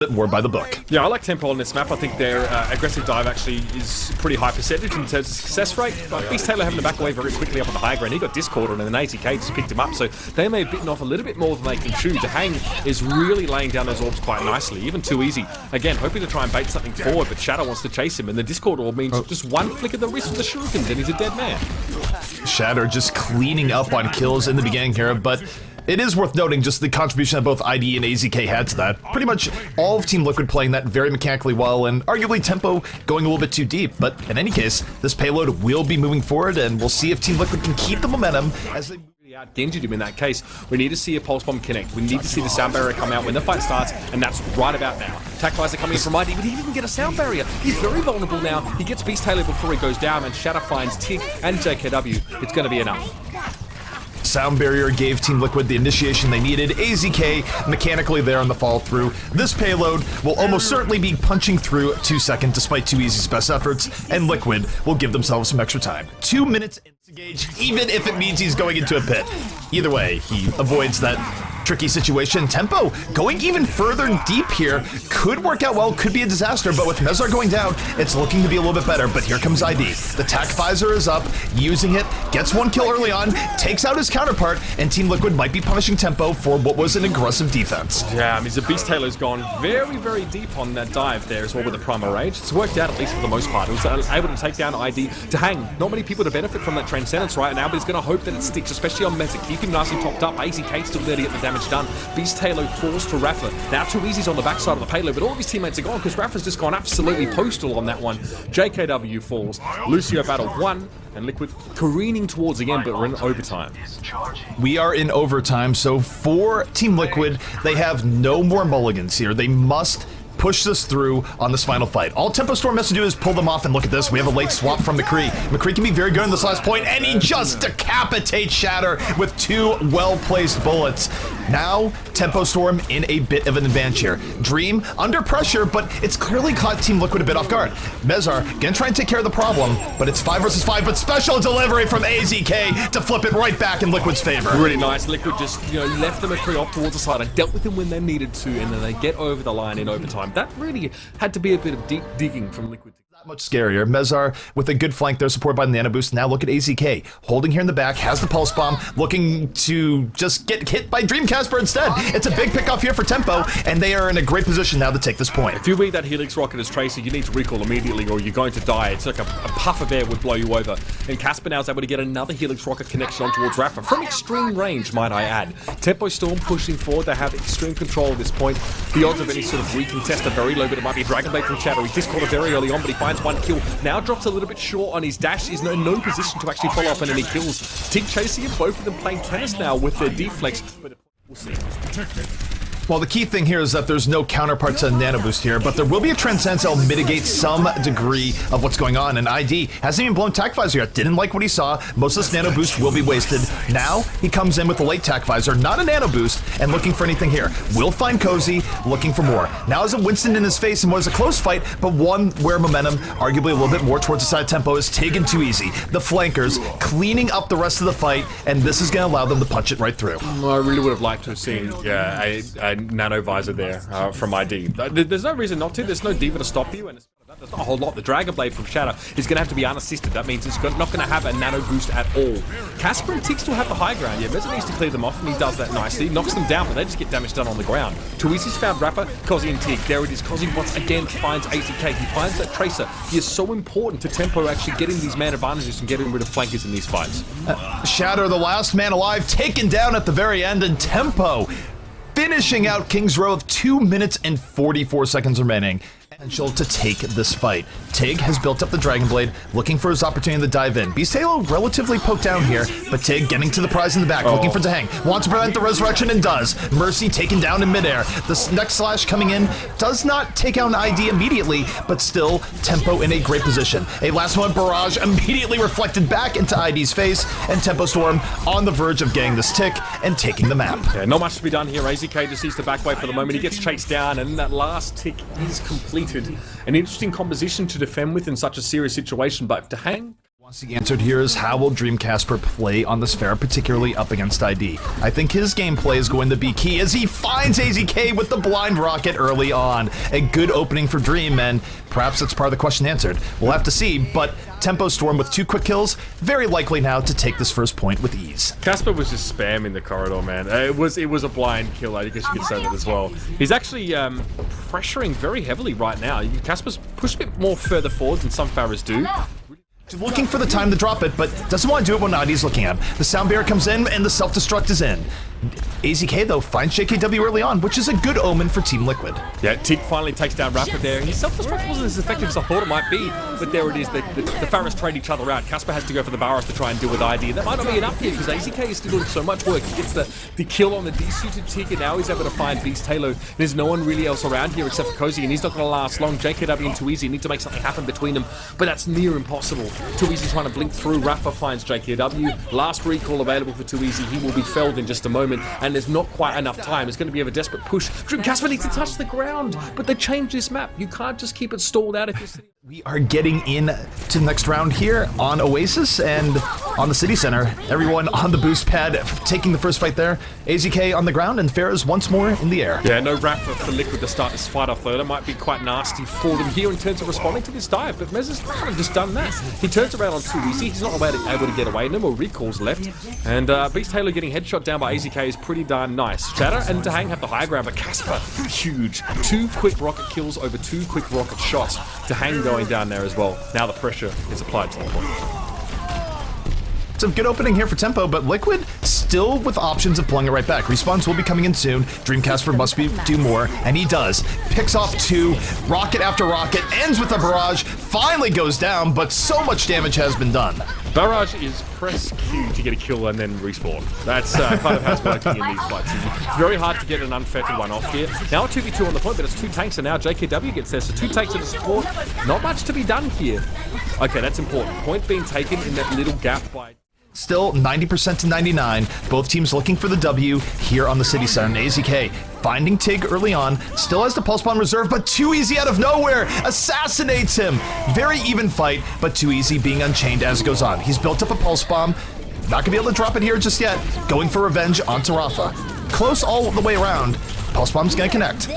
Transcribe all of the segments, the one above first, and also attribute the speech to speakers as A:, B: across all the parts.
A: more by the book.
B: Yeah, I like Tempo on this map. I think their aggressive dive actually is pretty high percentage in terms of success rate. But Beast Taylor having to back away very quickly up on the high ground. He got discorded and then ATK just picked him up. So they may have bitten off a little bit more than they can chew. Hang is really laying down those orbs quite nicely, even too easy. Again, hoping to try and bait something forward, but Shadow wants to chase him. And the Discord orb means just one flick of the wrist with the shurikens and he's a dead man.
A: Shadow just cleaning up on kills in the beginning here, but it is worth noting just the contribution that both ID and AZK had to that. Pretty much all of Team Liquid playing that very mechanically well, and arguably Tempo going a little bit too deep. But in any case, this payload will be moving forward, and we'll see if Team Liquid can keep the momentum as they
B: out-gendered him in that case. We need to see a pulse bomb connect. We need to see the sound barrier come out when the fight starts, and that's right about now. Tactizer coming in from ID, but he didn't even get a sound barrier. He's very vulnerable now. He gets Beast Taylor before he goes down, and Shatter finds Tig and JKW. It's going to be enough.
A: Sound barrier gave Team Liquid the initiation they needed. AZK mechanically there on the fall through. This payload will almost certainly be punching through 2 seconds despite 2easy's best efforts, and Liquid will give themselves some extra time. 2 minutes to gauge, even if it means he's going into a pit. Either way, he avoids that tricky situation. Tempo going even further deep here could work out well, could be a disaster, but with Mezar going down, it's looking to be a little bit better. But here comes ID. The tac visor is up, using it, gets one kill early on, takes out his counterpart, and Team Liquid might be punishing Tempo for what was an aggressive defense.
B: Yeah, I mean, the Beast Taylor's gone very, very deep on that dive there as well with the Primal Rage. It's worked out, at least for the most part. It was able to take down ID to hang. Not many people to benefit from that Transcendence right now, but he's going to hope that it sticks, especially on Mezar. Keep him nice and topped up. AZK still there to get the damage done. Beast Taylor falls to Rafa. Now 2easy's on the backside of the payload, but all of his teammates are gone because Rafa's just gone absolutely postal on that one. JKW falls. Lucio battle 1, and Liquid careening towards again, but we're in overtime.
A: We are in overtime, so for Team Liquid, they have no more mulligans here. They must push this through on this final fight. All Tempo Storm has to do is pull them off, and look at this. We have a late swap from McCree. McCree can be very good in this last point, and he just decapitates Shatter with 2 well-placed bullets. Now, Tempo Storm in a bit of an advantage here. Dream under pressure, but it's clearly caught Team Liquid a bit off guard. Mezar gonna try and take care of the problem, but it's 5 versus 5, but special delivery from AZK to flip it right back in Liquid's favor.
B: Really nice. Liquid just, left the McCree off towards the side and dealt with him when they needed to, and then they get over the line in overtime. That really had to be a bit of deep digging from Liquid.
A: That much scarier. Mezar with a good flank there, supported by the Nano Boost. Now look at AZK, holding here in the back, has the Pulse Bomb, looking to just get hit by Dream Casper instead. It's a big pick off here for Tempo, and they are in a great position now to take this point.
B: If you read that Helix Rocket as Tracer, you need to recall immediately or you're going to die. It's like a puff of air would blow you over. And Casper now is able to get another Helix Rocket connection on towards Rafa, from extreme range, might I add. Tempo Storm pushing forward, they have extreme control at this point. The odds of any sort of recontest are very low, but it might be a Dragon Blade from Shadow. He discorded very early on, but he finds one kill. Now drops a little bit short on his dash. He's in no position to actually follow up on any kills. Tig chasing him, both of them playing tennis now with their deflex, but we'll see.
A: Well, the key thing here is that there's no counterpart to Nano Boost here, but there will be a Transcendence that'll mitigate some degree of what's going on, and ID hasn't even blown Tac Visor yet. Didn't like what he saw. Most of this Nano Boost will be wasted. Now, he comes in with a late Tac Visor, not a Nano Boost, and looking for anything here. Will find Cozy, looking for more. Now is a Winston in his face in what is a close fight, but one where momentum, arguably a little bit more towards the side Tempo, is taken too easy. The flankers cleaning up the rest of the fight, and this is going to allow them to punch it right through.
B: I really would have liked to have seen a Nano Visor there from ID. There's no reason not to. There's no diva to stop you, and there's not a whole lot. The Dragon Blade from Shadow is going to have to be unassisted. That means it's not going to have a Nano Boost at all. Casper and Tig still have the high ground. Yeah, Mezar needs to clear them off, and he does that nicely. He knocks them down, but they just get damage done on the ground. 2easy's found Rafa, Cozy and Tig. There it is. Cozy once again finds AZK. He finds that Tracer. He is so important to Tempo actually getting these man advantages and getting rid of flankers in these fights.
A: Shadow, the last man alive, taken down at the very end, and Tempo finishing out King's Row with 2 minutes and 44 seconds remaining. Potential to take this fight. Tig has built up the Dragon Blade, looking for his opportunity to dive in. Beast Halo relatively poked down here, but Tig getting to the prize in the back, looking for Zahang. Wants to prevent the resurrection and does. Mercy taken down in midair. The next slash coming in does not take out an ID immediately, but still Tempo in a great position. A last moment barrage immediately reflected back into ID's face, and Tempo Storm on the verge of getting this tick and taking the map.
B: Yeah, not much to be done here. AZK just needs to back away for the moment. He gets chased down, and that last tick is complete. An interesting composition to defend with in such a serious situation, but to hang
A: Wants to be answered here is how will Dream Casper play on this Pharah, particularly up against ID. I think his gameplay is going to be key as he finds AZK with the blind rocket early on. A good opening for Dream, and perhaps that's part of the question answered. We'll have to see, but Tempo Storm with 2 quick kills, very likely now to take this first point with ease.
B: Casper was just spamming the corridor, man. It was a blind kill, I guess you could say that as well. He's actually pressuring very heavily right now. Casper's pushed a bit more further forward than some Pharahs do.
A: Looking for the time to drop it, but doesn't want to do it when Nadi's looking at him. The sound barrier comes in, and the self-destruct is in. AZK, though, finds JKW early on, which is a good omen for Team Liquid.
B: Yeah, Tig finally takes down Rafa there. His self-destruct wasn't as effective as I thought it might be, but there it is. The Pharahs trade each other out. Casper has to go for the Barrows to try and deal with ID. That might not be enough here, because AZK is still doing so much work. He gets the kill on the desuited Tig, and now he's able to find Beast Halo. There's no one really else around here except for Cozy, and he's not going to last long. JKW and Too Easy need to make something happen between them, but that's near impossible. Too Easy trying to blink through. Rafa finds JKW. Last recall available for Too Easy. He will be felled in just a moment, and there's not quite enough time. It's going to be a desperate push. Dream Casper needs to touch the ground, but they changed this map. You can't just keep it stalled out if you're sitting.
A: We are getting in to the next round here on Oasis and on the City Center. Everyone on the boost pad taking the first fight there. AZK on the ground and Pharahs once more in the air.
B: Yeah, no Rafa for Liquid to start this fight off though. That might be quite nasty for them here in terms of responding to this dive, but Mez has kind of just done that. He turns around on Too Easy. He's not able to get away. No more recalls left. And Beast Halo getting headshot down by AZK is pretty darn nice. Shatter and Tahang have the high ground, but Casper, huge. 2 quick rocket kills over 2 quick rocket shots. Tahang going down there as well. Now the pressure is applied to the point.
A: It's a good opening here for Tempo, but Liquid still with options of pulling it right back. Respawns will be coming in soon. Dream Casper must do more, and he does. Picks off 2, rocket after rocket, ends with a barrage, finally goes down, but so much damage has been done.
B: Barrage is press Q to get a kill and then respawn. That's kind of how it's working in these fights. It's very hard to get an unfettered one off here. Now a 2v2 on the point, but it's 2 tanks, and now JKW gets there, so 2 tanks in the support. Not much to be done here. Okay, that's important. Point being taken in that little gap by...
A: Still 90% to 99. Both teams looking for the W here on the City Center. And AZK finding Tig early on. Still has the Pulse Bomb reserve, but Too Easy out of nowhere assassinates him. Very even fight, but Too Easy being unchained as it goes on. He's built up a Pulse Bomb. Not going to be able to drop it here just yet. Going for revenge onto Rafa. Close all the way around. Pulse Bomb's going to connect.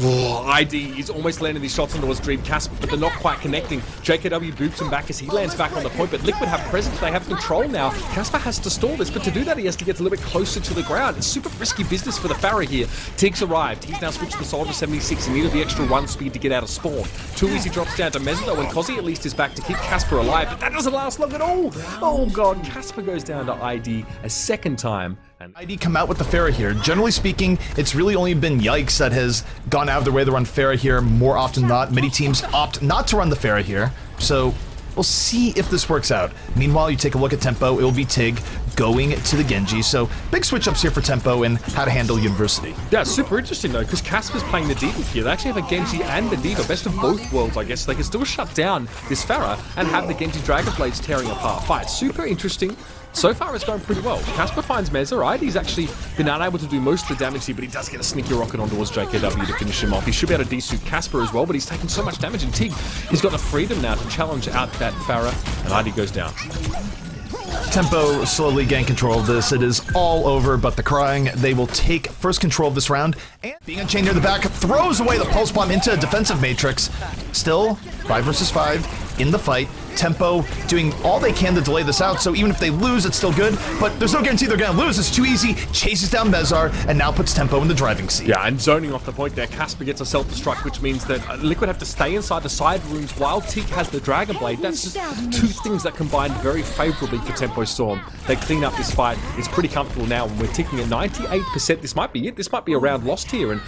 B: Oh, ID is almost landing these shots on towards Dream Casper, but they're not quite connecting. JKW boots him back as he lands back on the point, but Liquid have presence, they have control now. Casper has to stall this, but to do that he has to get a little bit closer to the ground. It's super risky business for the Pharah here. Tig's arrived, he's now switched to Soldier 76 and needed the extra run speed to get out of spawn. Too Easy drops down to Mezzo, and Cozy at least is back to keep Casper alive, but that doesn't last long at all. Oh god, Casper goes down to ID a second time.
A: ID come out with the Pharah here. Generally speaking, it's really only been Yikes that has gone out of their way to run Pharah here more often than not. Many teams opt not to run the Pharah here, so we'll see if this works out. Meanwhile, you take a look at Tempo, it'll be Tig going to the Genji, so big switch-ups here for Tempo and how to handle University.
B: Yeah, super interesting though, because Casper's playing the D.Va here. They actually have a Genji and the D.Va, best of both worlds, I guess. They can still shut down this Pharah and have the Genji Dragon Blades tearing apart fight. Super interesting. So far, it's going pretty well. Casper finds Mezza, right? He's actually been unable to do most of the damage here, but he does get a sneaky rocket on towards JKW to finish him off. He should be able to desuit Casper as well, but he's taken so much damage, and Tig, he's got the freedom now to challenge out that Pharah, and ID goes down.
A: Tempo slowly gain control of this. It is all over, but the crying, they will take first control of this round, and being unchained near the back, throws away the Pulse Bomb into a defensive matrix. Still, 5 versus 5 in the fight. Tempo doing all they can to delay this out, so even if they lose, it's still good, but there's no guarantee they're gonna lose. It's Too Easy, chases down Mezar, and now puts Tempo in the driving seat.
B: Yeah, and zoning off the point there, Casper gets a self-destruct, which means that Liquid have to stay inside the side rooms while Tig has the Dragon Blade. That's just 2 things that combine very favorably for Tempo Storm. They clean up this fight. It's pretty comfortable now, and we're ticking at 98%. This might be it. This might be a round lost here, and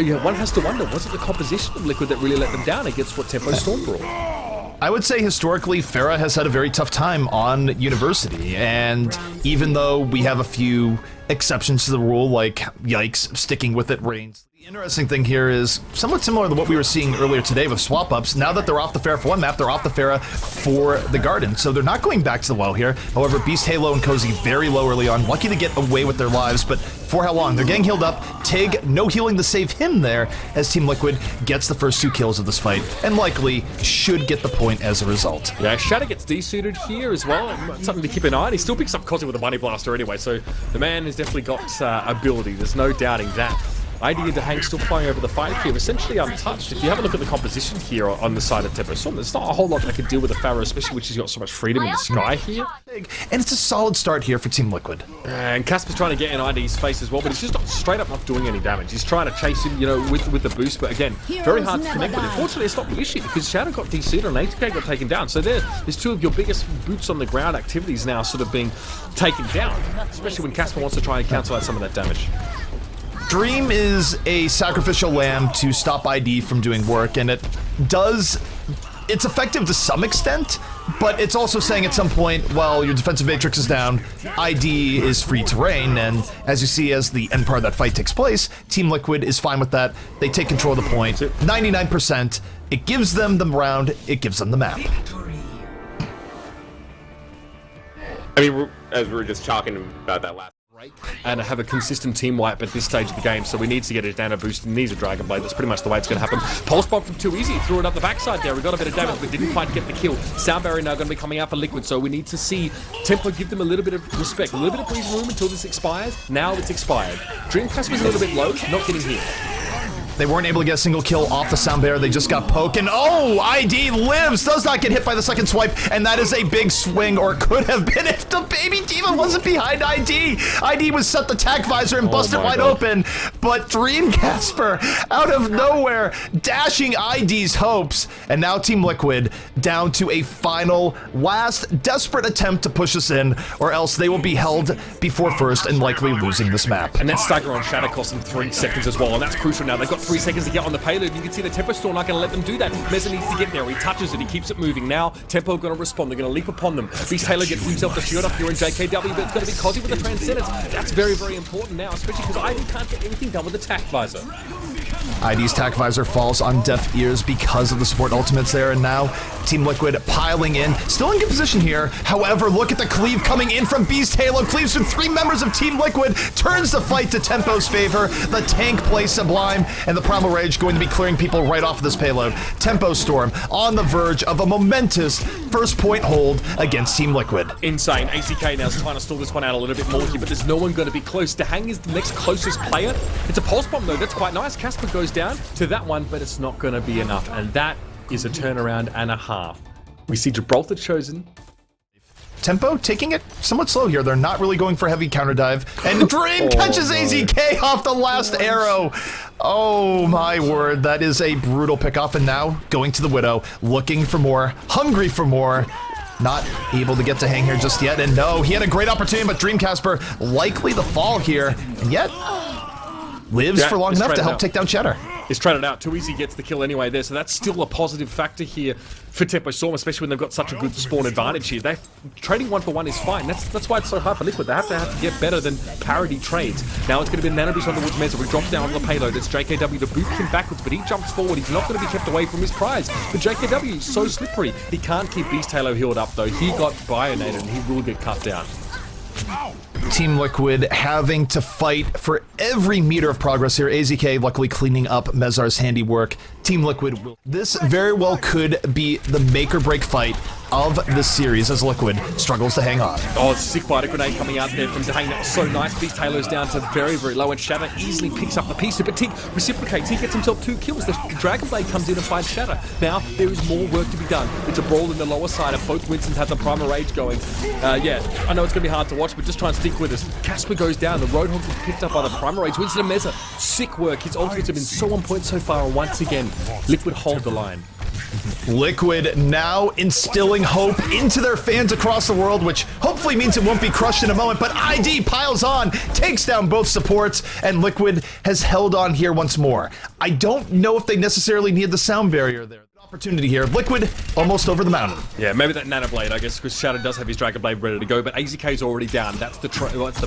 B: yeah, one has to wonder, was it the composition of Liquid that really let them down against what Tempo Storm brought?
A: I would say historically, Pharah has had a very tough time on University, and even though we have a few exceptions to the rule, like Yikes, sticking with it reigns. The interesting thing here is somewhat similar to what we were seeing earlier today with swap-ups. Now that they're off the Pharah for one map, they're off the Pharah for the Garden, so they're not going back to the well here. However, Beast Halo and Cozy very low early on, lucky to get away with their lives, but For how long? They're getting healed up. Tig, no healing to save him there, as Team Liquid gets the first 2 kills of this fight, and likely should get the point as a result.
B: Yeah, Shatter gets desuited here as well. Something to keep an eye on. He still picks up Cosy with a Bunny Blaster anyway, so the man has definitely got ability. There's no doubting that. ID into Hang still flying over the fight here, essentially untouched. If you have a look at the composition here on the side of Tempo Storm, there's not a whole lot that can deal with the Pharaoh, especially which has got so much freedom in the sky here.
A: And it's a solid start here for Team Liquid.
B: And Casper's trying to get in ID's face as well, but he's just not straight up not doing any damage. He's trying to chase him, you know, with the boost, but again, very hard to connect with. Unfortunately, it's not the issue because Shadow got DC'd and 80k got taken down. So there's 2 of your biggest boots on the ground activities now sort of being taken down, especially when Casper wants to try and cancel out some of that damage.
A: Dream is a sacrificial lamb to stop ID from doing work, and it's effective to some extent, but it's also saying at some point, well, your defensive matrix is down, ID is free to reign, and as you see as the end part of that fight takes place, Team Liquid is fine with that. They take control of the point, 99%. It gives them the round, it gives them the map.
C: I mean, as we were just talking about that last
B: and have a consistent team wipe at this stage of the game, so we need to get it down a boost and needs a Dragon Blade. That's pretty much the way it's going to happen. Pulse Bomb from Too Easy, threw it up the backside there. We got a bit of damage, but didn't quite get the kill. Sound Barrier now going to be coming out for Liquid, so we need to see Tempo give them a little bit of respect, a little bit of breathing room until this expires. Now it's expired. Dreamcast was a little bit low, not getting hit.
A: They weren't able to get a single kill off the Sound Bear. They just got poked. And oh, ID lives, does not get hit by the second swipe. And that is a big swing, or could have been if the baby demon wasn't behind ID. ID was set the tack visor and busted wide open. But Dream Casper, out of nowhere, dashing ID's hopes. And now Team Liquid down to a final, last, desperate attempt to push us in, or else they will be held before first and likely losing this map.
B: And that stagger on Shadow cost them 3 seconds as well, and that's crucial now. They've got 3 seconds to get on the payload. You can see the Tempo Storm not going to let them do that. Meza needs to get there. He touches it. He keeps it moving. Now, Tempo going to respond. They're going to leap upon them. Beast Taylor gets himself the shield up here in JKW, but it's going to be Cosy with the Transcendence. That's very, very important now, especially because ID can't get anything done with the Tack Visor.
A: ID's Tack Visor falls on deaf ears because of the support ultimates there, and now Team Liquid piling in. Still in good position here. However, look at the cleave coming in from Beast Halo. Cleaves from 3 members of Team Liquid. Turns the fight to Tempo's favor. The tank plays Sublime, and the Primal Rage going to be clearing people right off of this payload. Tempo Storm on the verge of a momentous first point hold against Team Liquid.
B: Insane. ACK now is trying to stall this one out a little bit more here, but there's no one going to be close. Hang is the next closest player. It's a Pulse Bomb though. That's quite nice. Casper goes down to that one, but it's not going to be enough, and that is a turnaround and a half. We see Gibraltar chosen.
A: Tempo taking it somewhat slow here. They're not really going for heavy counter dive. And Dream catches AZK off the last arrow. Oh my word, that is a brutal pickoff. And now going to the Widow, looking for more, hungry for more. Not able to get to Hang here just yet. And no, he had a great opportunity, but Dream Casper likely the fall here. And yet lives for long enough to help take down Cheddar.
B: He's traded out. Too Easy gets the kill anyway there, so that's still a positive factor here for Tempo Storm, especially when they've got such a good spawn advantage here. They're trading 1 for 1 is fine. That's why it's so hard for Liquid. They have to get better than parity trades. Now it's going to be Nano Boost on the Woods Meza. We drops down on the payload. It's JKW to boot him backwards, but he jumps forward. He's not going to be kept away from his prize. But JKW is so slippery. He can't keep Beast Halo healed up though. He got bionated and he will get cut down.
A: Team Liquid having to fight for every meter of progress here. AZK luckily cleaning up Mezar's handiwork. Team Liquid will. This very well could be the make or break fight of this series as Liquid struggles to hang on.
B: Oh, sick Vita Grenade coming out there from Dane. That was so nice. Beast Halo's down to very, very low, and Shatter easily picks up the piece. But Tig reciprocates. He gets himself 2 kills. The Dragon Blade comes in and finds Shatter. Now, there is more work to be done. It's a brawl in the lower side, and both Winston's have the Primal Rage going. Yeah, I know it's going to be hard to watch, but just try and stick with us. Casper goes down. The Roadhog is picked up by the Primal Rage. Winston and Meza, sick work. His ultimates have been so on point so far, and once again, Liquid hold the line.
A: Liquid now instilling hope into their fans across the world, which hopefully means it won't be crushed in a moment, but ID piles on, takes down both supports, and Liquid has held on here once more. I don't know if they necessarily need the sound barrier there. Opportunity here. Liquid almost over the mountain.
B: Yeah, maybe that Nano Blade, I guess, because Shadow does have his Dragon Blade ready to go, but AZK's already down. That's the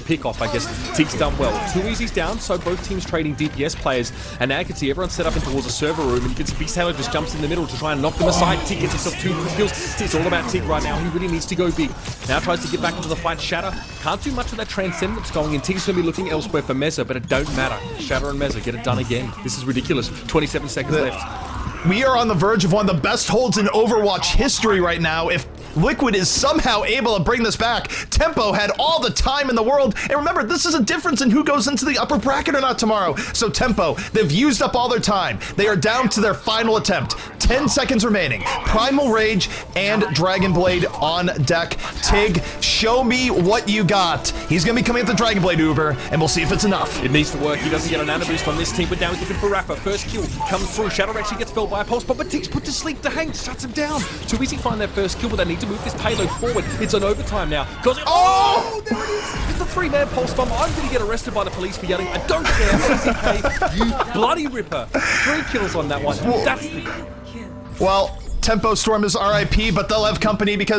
B: pick-off, I guess. Teak's done well. 2 Easy's down, so both teams trading DPS players, and now you can see everyone set up in towards a server room, and you can see Beast Halo just jumps in the middle to try and knock them aside. Teak gets himself 2 quick kills. It's all about Teak right now. He really needs to go big. Now tries to get back into the fight. Shadow can't do much of that Transcendence going in. Teak's going to be looking elsewhere for Meza, but it don't matter. Shadow and Meza get it done again. This is ridiculous. 27 seconds left.
A: We are on the verge of one of the best holds in Overwatch history right now. If Liquid is somehow able to bring this back, Tempo had all the time in the world. And remember, this is a difference in who goes into the upper bracket or not tomorrow. So Tempo, they've used up all their time. They are down to their final attempt. 10 seconds remaining. Primal Rage and Dragon Blade on deck. Tig, show me what you got. He's going to be coming at the Dragon Blade Uber, and we'll see if it's enough.
B: It needs to work. He doesn't get a nano boost on this team, but now he's looking for Rapper. First kill comes through. Shadow actually gets felled by a pulse, but Teak's put to sleep. The Hang shuts him down. Too easy to find that first kill, but they need to move this payload forward. It's an overtime now. Oh, there it is. It's the 3-man pulse bomb. I'm going to get arrested by the police for yelling, I don't care, AZK, you bloody ripper. 3 kills on that one. That's the...
A: Well, Tempo Storm is RIP, but they'll have company because